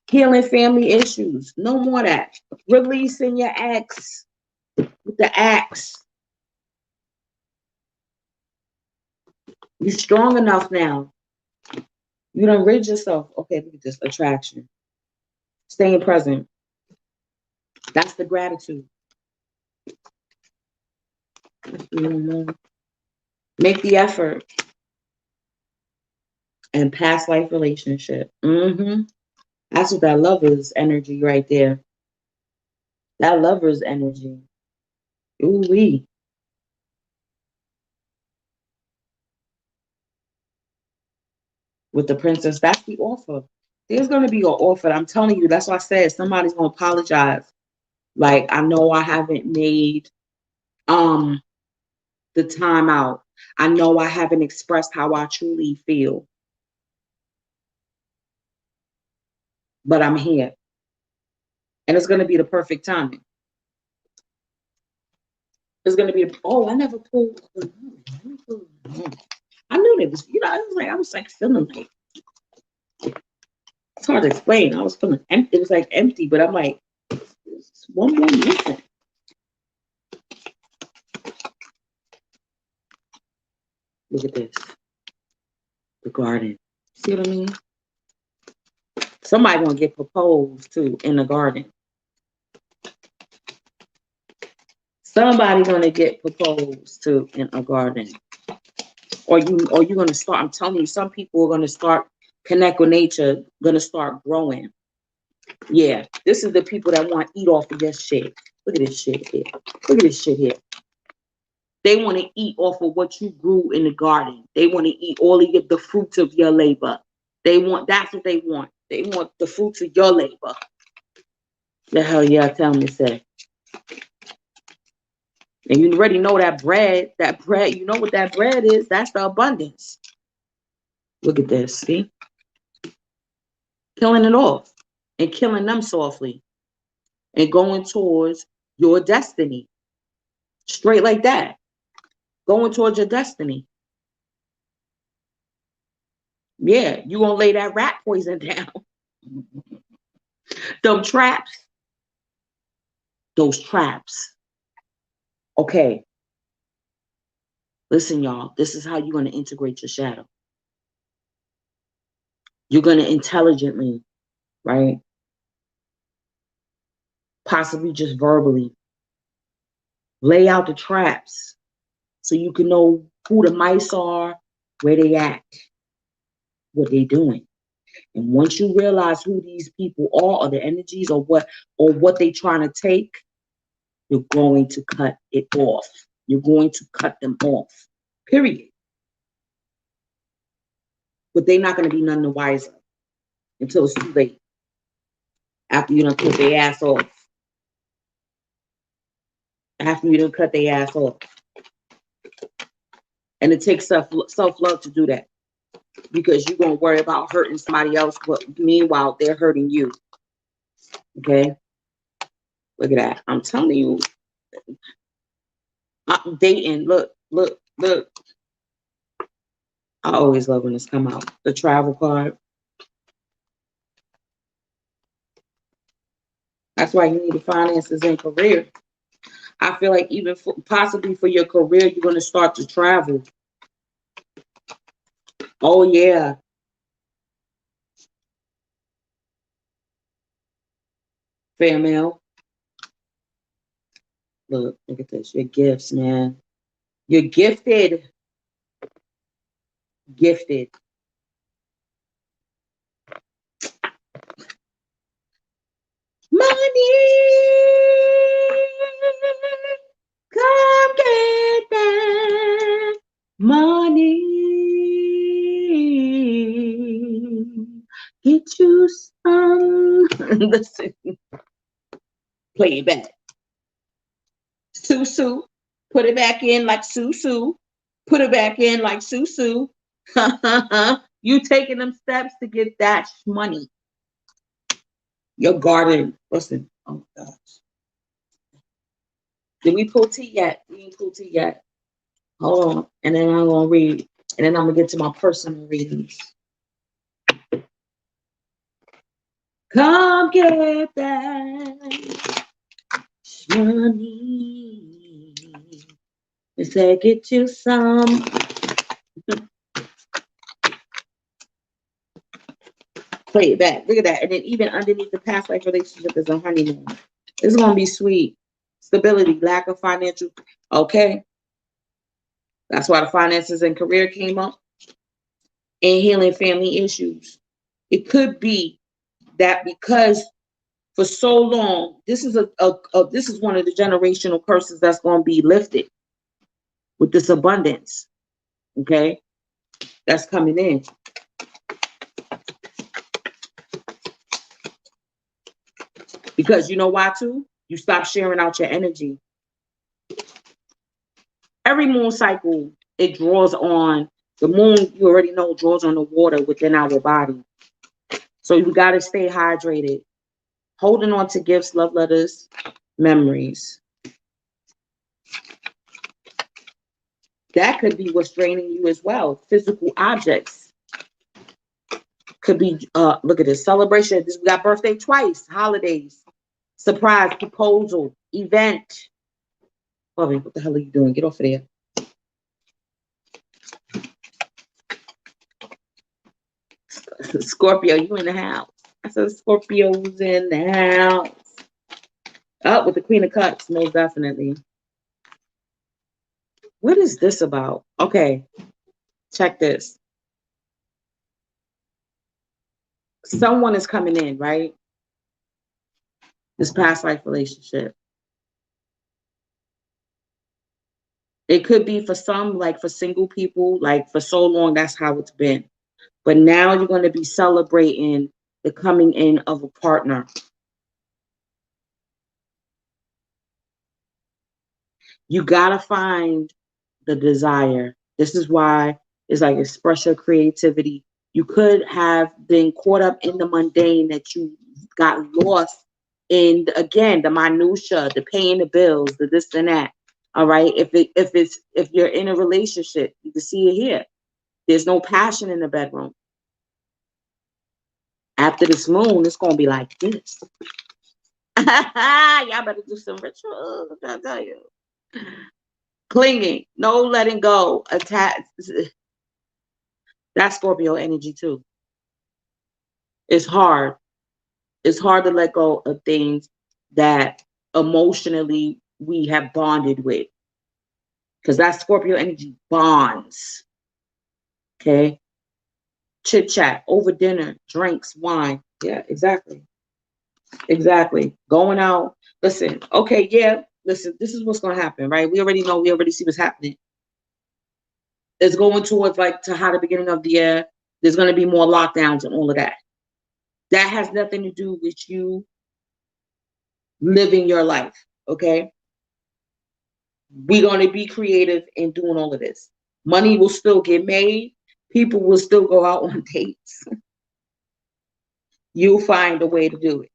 healing family issues. No more of that. Releasing your ex with the axe. You're strong enough now. You done rid yourself. Okay, look at this. Attraction. Staying present. That's the gratitude. Make the effort. And past life relationship. That's what that lover's energy right there. That lover's energy. Ooh-wee. With the princess, that's the offer. There's going to be an offer. I'm telling you, that's why I said somebody's going to apologize. Like, I know I haven't made the time out. I know I haven't expressed how I truly feel. But I'm here. And it's going to be the perfect timing. It's going to be, I never pulled. I knew it was, I was like feeling like, it's hard to explain. I was feeling empty. It was like empty, but I'm like, there's one more missing. Look at this. The garden. See what I mean? Somebody gonna get proposed to in the garden. Somebody gonna get proposed to in a garden. Or you're gonna start, I'm telling you, some people are gonna start connect with nature, gonna start growing. Yeah, this is the people that want to eat off of this shit. Look at this shit here. Look at this shit here. They want to eat off of what you grew in the garden. They want to eat all of the fruits of your labor. That's what they want. They want the fruits of your labor. The hell y'all tell me to say. And you already know that bread, you know what that bread is? That's the abundance. Look at this, see? Killing it off and killing them softly and going towards your destiny. Straight like that. Going towards your destiny. Yeah, you gonna lay that rat poison down. Them traps. Those traps. Okay. Listen, y'all. This is how you're going to integrate your shadow. You're going to intelligently, right? Possibly just verbally lay out the traps so you can know who the mice are, where they at, what they doing. And once you realize who these people are or the energies or what they trying to take, you're going to cut it off. You're going to cut them off. Period. But they're not going to be none the wiser until it's too late. After you done cut their ass off. After you done cut their ass off. And it takes self-love to do that. Because you're going to worry about hurting somebody else, but meanwhile, they're hurting you. Okay? Look at that. I'm telling you. Dating. Look, look, look. I always love when this come out. The travel card. That's why you need the finances and career. I feel like even possibly for your career, you're going to start to travel. Oh, yeah. Fair mail. Look at this. Your gifts, man. You're gifted. Gifted. Money. Come get that money. Get you some. Listen. Play it back. Sue. Put it back in like Sue. Put it back in like Sue. You taking them steps to get that money. Your garden. Listen. Oh my gosh. Did we pull tea yet? We didn't pull tea yet. Hold on. And then I'm going to read. And then I'm going to get to my personal readings. Come get that money. They say get you some. Play it back. Look at that. And then even underneath the past life relationship is a honeymoon. It's going to be sweet. Stability, lack of financial. Okay. That's why the finances and career came up. And healing family issues. It could be that because for so long, this is this is one of the generational curses that's going to be lifted with this abundance. Okay. That's coming in. Because you know why too? You stop sharing out your energy. Every moon cycle, it draws on the moon. You already know draws on the water within our body. So you got to stay hydrated. Holding on to gifts, love letters, memories. That could be what's draining you as well. Physical objects. Could be, look at this, celebration. We got birthday twice, holidays, surprise, proposal, event. Bobby, what the hell are you doing? Get off of there. Scorpio, you in the house. I said Scorpio's in the house. Oh, with the Queen of Cups, most definitely. What is this about? Okay, check this. Someone is coming in, right? This past life relationship. It could be for some, like for single people, like for so long, that's how it's been. But now you're going to be celebrating the coming in of a partner. You got to find the desire. This is why it's like express your creativity. You could have been caught up in the mundane that you got lost in, again, the minutia, the paying the bills, the this and that. All right. If you're in a relationship, you can see it here. There's no passion in the bedroom. After this moon, it's gonna be like this. Y'all better do some rituals. I tell you. Clinging, no letting go, attached. That's Scorpio energy too. It's hard. It's hard to let go of things that emotionally we have bonded with. Because that's Scorpio energy, bonds. Okay. Chit chat, over dinner, drinks, wine. Yeah, exactly. Exactly. Going out. Listen, okay, yeah. Listen, this is what's going to happen, right? We already know, we already see what's happening. It's going towards like to how the beginning of the year, there's going to be more lockdowns and all of that. That has nothing to do with you living your life, okay? We're going to be creative in doing all of this. Money will still get made. People will still go out on dates. You'll find a way to do it.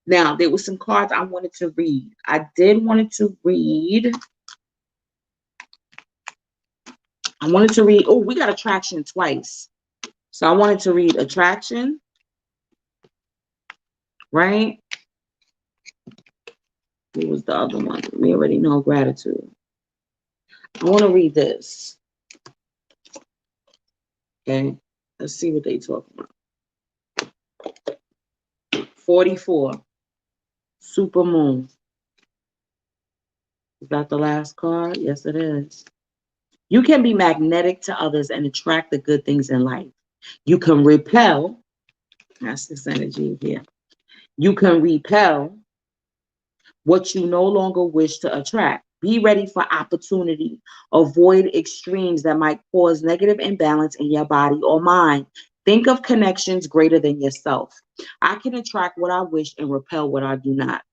Now, there were some cards I wanted to read. I did want to read I wanted to read, oh, we got attraction twice. So I wanted to read attraction, right? What was the other one? We already know gratitude. I want to read this. Okay, let's see what they talk about. 44, super moon. Is that the last card? Yes, it is. You can be magnetic to others and attract the good things in life. You can repel. That's this energy here. You can repel what you no longer wish to attract. Be ready for opportunity. Avoid extremes that might cause negative imbalance in your body or mind. Think of connections greater than yourself. I can attract what I wish and repel what I do not.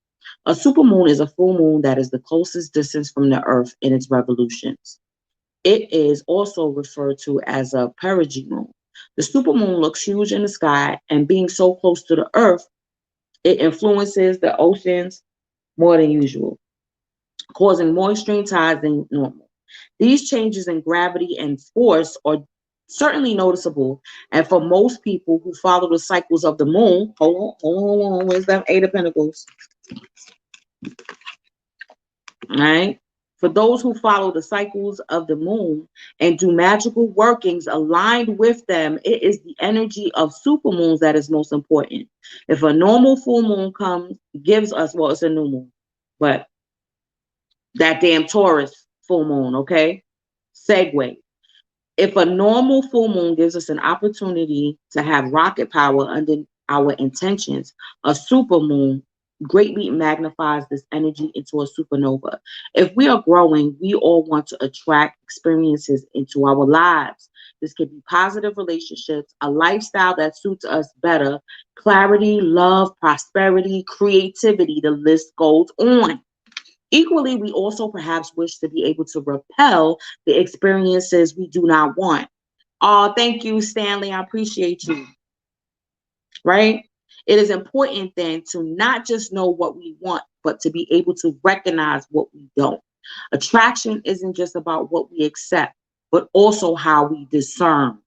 A supermoon is a full moon that is the closest distance from the earth in its revolutions. It is also referred to as a perigee moon. The supermoon looks huge in the sky, and being so close to the earth, it influences the oceans more than usual, causing more extreme tides than normal. These changes in gravity and force are certainly noticeable, and for most people who follow the cycles of the moon, hold on, where's that Eight of Pentacles? All right. For those who follow the cycles of the moon and do magical workings aligned with them, it is the energy of supermoons that is most important. If a normal full moon gives us, well, it's a new moon, but that damn Taurus full moon, okay? Segue. If a normal full moon gives us an opportunity to have rocket power under our intentions, a super moon greatly magnifies this energy into a supernova. If we are growing, we all want to attract experiences into our lives. This could be positive relationships, a lifestyle that suits us better, clarity, love, prosperity, creativity, the list goes on. Equally, we also perhaps wish to be able to repel the experiences we do not want. Oh, thank you, Stanley. I appreciate you. Right? It is important then to not just know what we want, but to be able to recognize what we don't. Attraction isn't just about what we accept, but also how we discern.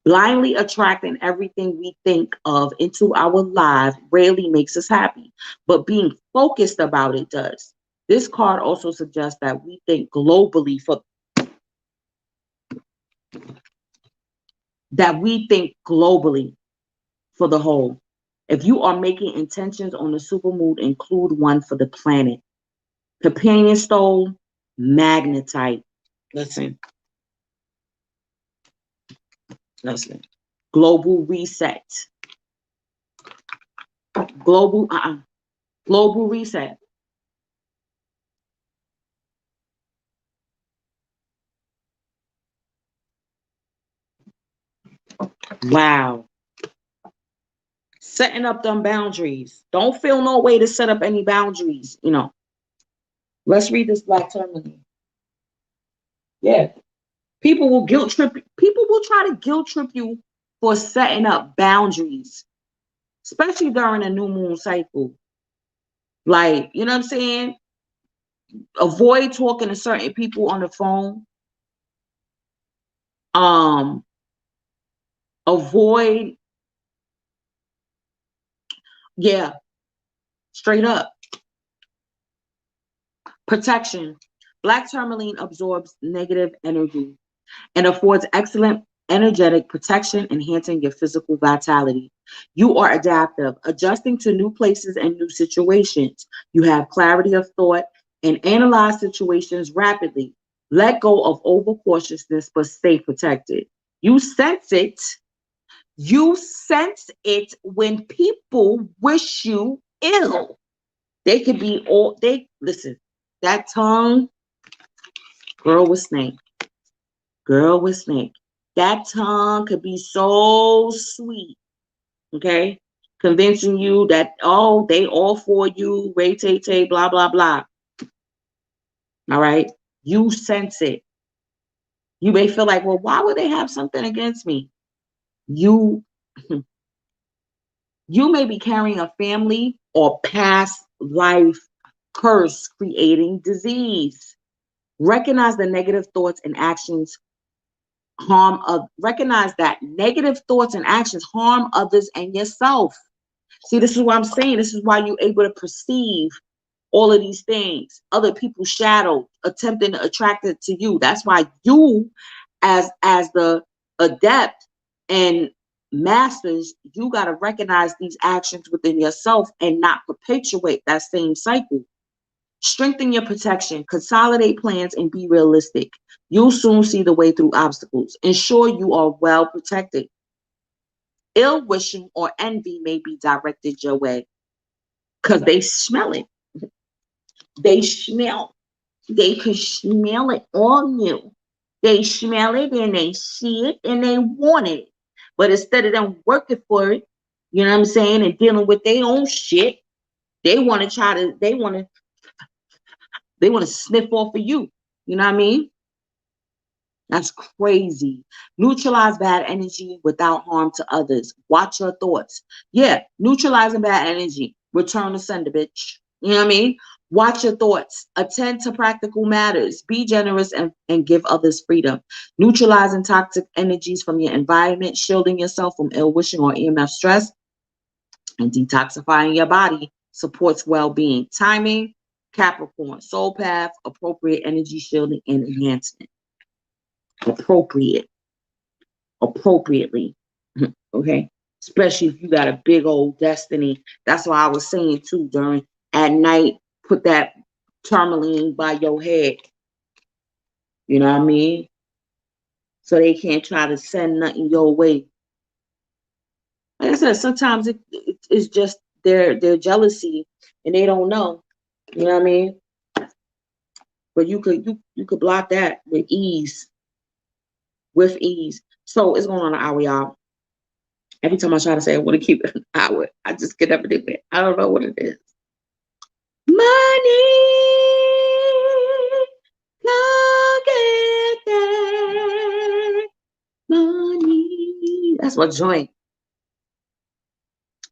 Blindly attracting everything we think of into our lives rarely makes us happy, but being focused about it does. This card also suggests that we think globally for the whole. If you are making intentions on the supermoon, include one for the planet. Companion stone, magnetite. Listen. Global reset. Global reset. Wow. Setting up them boundaries. Don't feel no way to set up any boundaries, you know. Let's read this Black Tourmaline. Yeah. People will try to guilt trip you for setting up boundaries, especially during a new moon cycle. Like, you know what I'm saying? Avoid talking to certain people on the phone. Avoid, yeah, straight up. Protection. Black tourmaline absorbs negative energy and affords excellent energetic protection, enhancing your physical vitality. You are adaptive, adjusting to new places and new situations. You have clarity of thought and analyze situations rapidly. Let go of overcautiousness, but stay protected. You sense it. You sense it when people wish you ill. They could be all, listen, that tongue, girl with snake. Girl with snake. That tongue could be so sweet, okay? Convincing you that, oh, they all for you, ray tay tay, blah, blah, blah. All right? You sense it. You may feel like, well, why would they have something against me? You may be carrying a family or past life curse creating disease. Recognize the negative thoughts and actions recognize that negative thoughts and actions harm others and yourself. See, this is what I'm saying. This is why you're able to perceive all of these things. Other people's shadow attempting to attract it to you. That's why you, as the adept and masters, you got to recognize these actions within yourself and not perpetuate that same cycle. Strengthen your protection, consolidate plans, and be realistic. You'll soon see the way through obstacles. Ensure you are well protected. Ill wishing or envy may be directed your way because they smell it. They smell. They can smell it on you. They smell it and they see it and they want it. But instead of them working for it, you know what I'm saying, and dealing with their own shit, they want to sniff off of you. You know what I mean? That's crazy. Neutralize bad energy without harm to others. Watch your thoughts. Yeah, neutralizing bad energy. Return to sender, bitch. You know what I mean? Watch your thoughts. Attend to practical matters. Be generous and give others freedom. Neutralizing toxic energies from your environment. Shielding yourself from ill wishing or EMF stress. And detoxifying your body supports well-being. Timing, Capricorn. Soul path, appropriate energy shielding and enhancement. Appropriately, okay, especially if you got a big old destiny. That's why I was saying too, during at night, put that Tourmaline by your head, you know what I mean, so they can't try to send nothing your way. Like I said, sometimes it's just their jealousy and they don't know, you know what I mean, but you could block that with ease. So it's going on an hour, y'all. Every time I try to say I want to keep it an hour, I just get up and do it. I don't know what it is. Money, go get that money. That's what joint.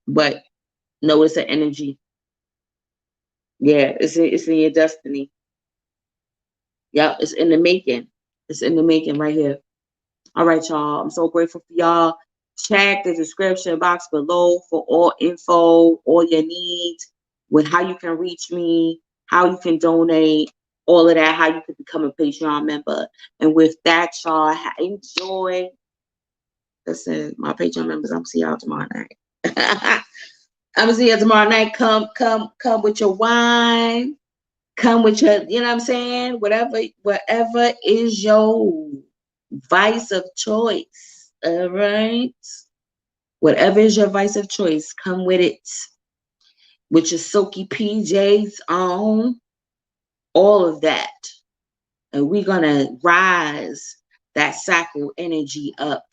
But no, it's an energy. Yeah, it's in your destiny. Yep, it's in the making. It's in the making right here. All right, y'all. I'm so grateful for y'all. Check the description box below for all info, all your needs, with how you can reach me, how you can donate, all of that, how you can become a Patreon member. And with that, y'all, enjoy. Listen, my Patreon members, I'm see y'all tomorrow night. I'm gonna see you tomorrow night. Come with your wine. Come with your, you know what I'm saying? Whatever is your vice of choice. All right. Whatever is your vice of choice, come with it. With your silky PJs on. All of that. And we're gonna rise that sacral energy up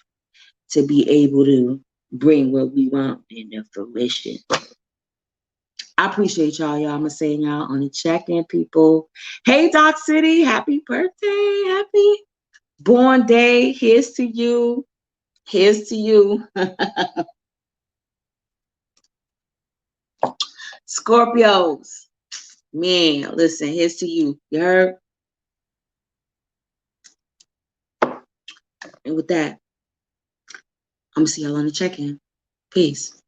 to be able to bring what we want into fruition. I appreciate y'all. I'm gonna say y'all on the check-in, people. Hey, Doc City, happy birthday, happy born day. Here's to you. Here's to you. Scorpios, man, listen, here's to you. You heard? And with that, I'm gonna see y'all on the check-in. Peace.